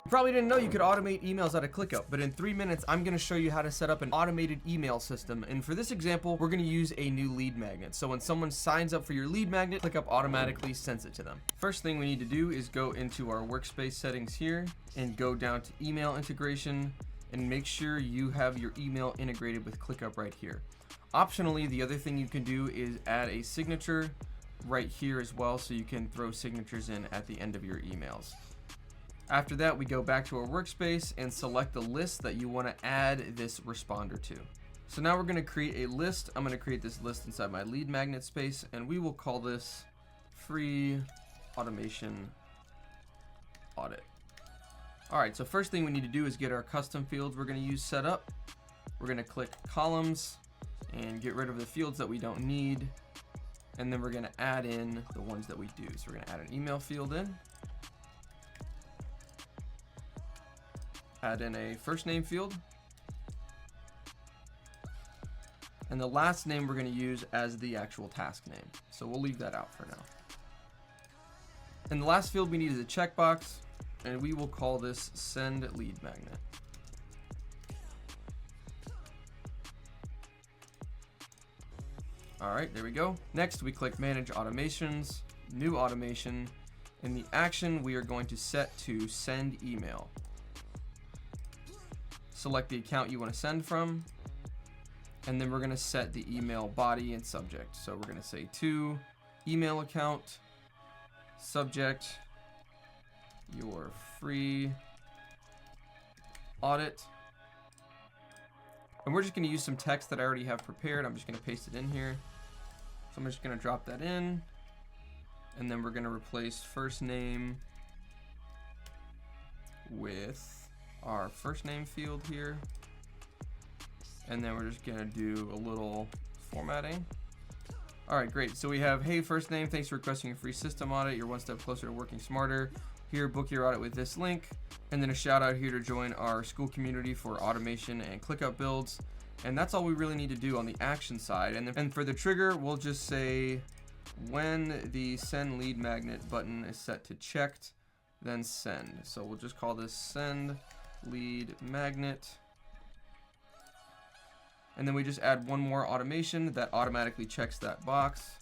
You probably didn't know you could automate emails out of ClickUp, but in 3 minutes, I'm gonna show you how to set up an automated email system. And for this example, we're gonna use a new lead magnet. So when someone signs up for your lead magnet, ClickUp automatically sends it to them. First thing we need to do is go into our workspace settings here and go down to email integration and make sure you have your email integrated with ClickUp right here. Optionally, the other thing you can do is add a signature right here as well, so you can throw signatures in at the end of your emails. After that, we go back to our workspace and select the list that you want to add this responder to. So now we're going to create a list. I'm going to create this list inside my lead magnet space, and we will call this free automation audit. All right, so first thing we need to do is get our custom fields we're going to use set up. We're going to click columns and get rid of the fields that we don't need. And then we're going to add in the ones that we do. So we're going to add an email field in. Add in a first name field. And the last name we're going to use as the actual task name. So we'll leave that out for now. And the last field we need is a checkbox, and we will call this send lead magnet. All right, there we go. Next, we click manage automations, new automation. In the action, we are going to set to send email. Select the account you want to send from, and then we're going to set the email body and subject. So we're going to say to email account, subject, your free audit. And we're just going to use some text that I already have prepared. I'm just going to paste it in here. So I'm just going to drop that in, and then we're going to replace first name with our first name field here, and then we're just gonna do a little formatting. All right, great. So we have, hey, first name, thanks for requesting a free system audit. You're one step closer to working smarter. Here, book your audit with this link. And then a shout out here to join our school community for automation and ClickUp builds. And that's all we really need to do on the action side. And for the trigger, we'll just say when the send lead magnet button is set to checked, then send. So we'll just call this send lead magnet, and then we just add one more automation that automatically checks that box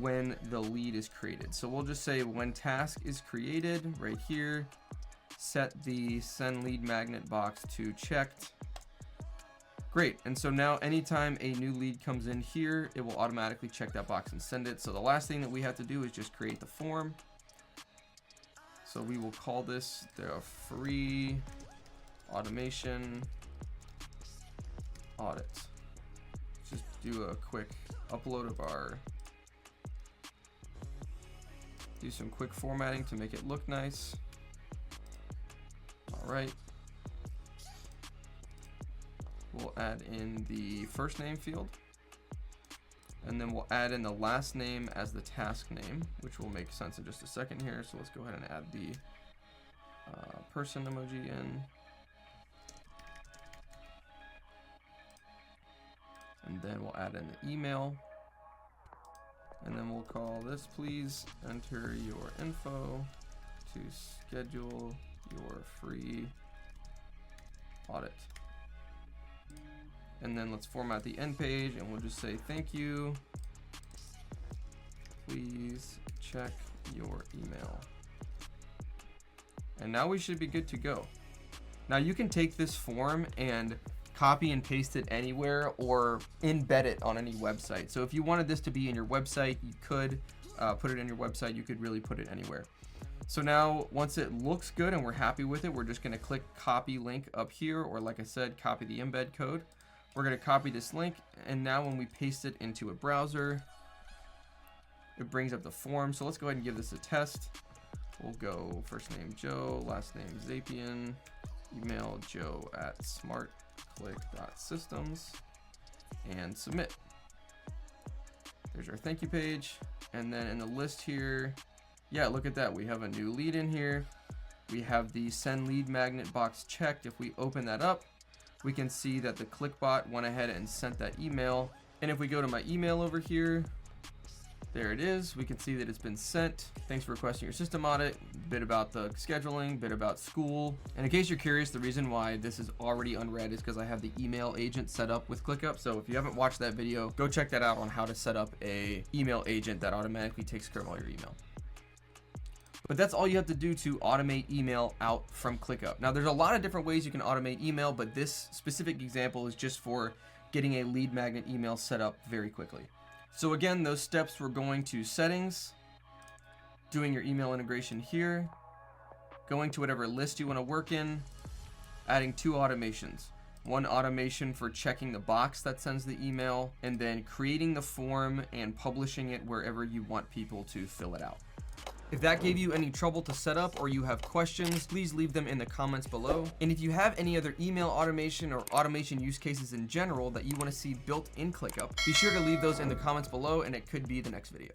when the lead is created. So we'll just say when task is created right here, set the send lead magnet box to checked. Great. And so now anytime a new lead comes in here, it will automatically check that box and send it. So the last thing that we have to do is just create the form. So we will call this the free automation audit. Just do a quick upload of do some quick formatting to make it look nice. All right. We'll add in the first name field, and then we'll add in the last name as the task name, which will make sense in just a second here. So let's go ahead and add the person emoji in. And then we'll add in the email. And then we'll call this, please enter your info to schedule your free audit. And then let's format the end page, and we'll just say thank you. Please check your email. And now we should be good to go. Now you can take this form and copy and paste it anywhere or embed it on any website. So if you wanted this to be in your website, you could put it in your website. You could really put it anywhere. So now once it looks good and we're happy with it, we're just going to click copy link up here, or like I said, copy the embed code. We're going to copy this link, and now when we paste it into a browser, it brings up the form. So let's go ahead and give this a test. We'll go first name Joe, last name Zapian, email joe@smartclick.systems, and submit. There's our thank you page. And then in the list here, yeah, look at that. We have a new lead in here. We have the send lead magnet box checked. If we open that up, we can see that the ClickBot went ahead and sent that email. And if we go to my email over here, There it is. We can see that it's been sent. Thanks for requesting your system audit. Bit about the scheduling, bit about school. And in case you're curious, the reason why this is already unread is because I have the email agent set up with ClickUp. So if you haven't watched that video, go check that out on how to set up a email agent that automatically takes care of all your email. But that's all you have to do to automate email out from ClickUp. Now, there's a lot of different ways you can automate email, but this specific example is just for getting a lead magnet email set up very quickly. So again, those steps, we're going to settings, doing your email integration here, going to whatever list you want to work in, adding 2 automations. One automation for checking the box that sends the email, and then creating the form and publishing it wherever you want people to fill it out. If that gave you any trouble to set up or you have questions, please leave them in the comments below. And if you have any other email automation or automation use cases in general that you want to see built in ClickUp, be sure to leave those in the comments below and it could be the next video.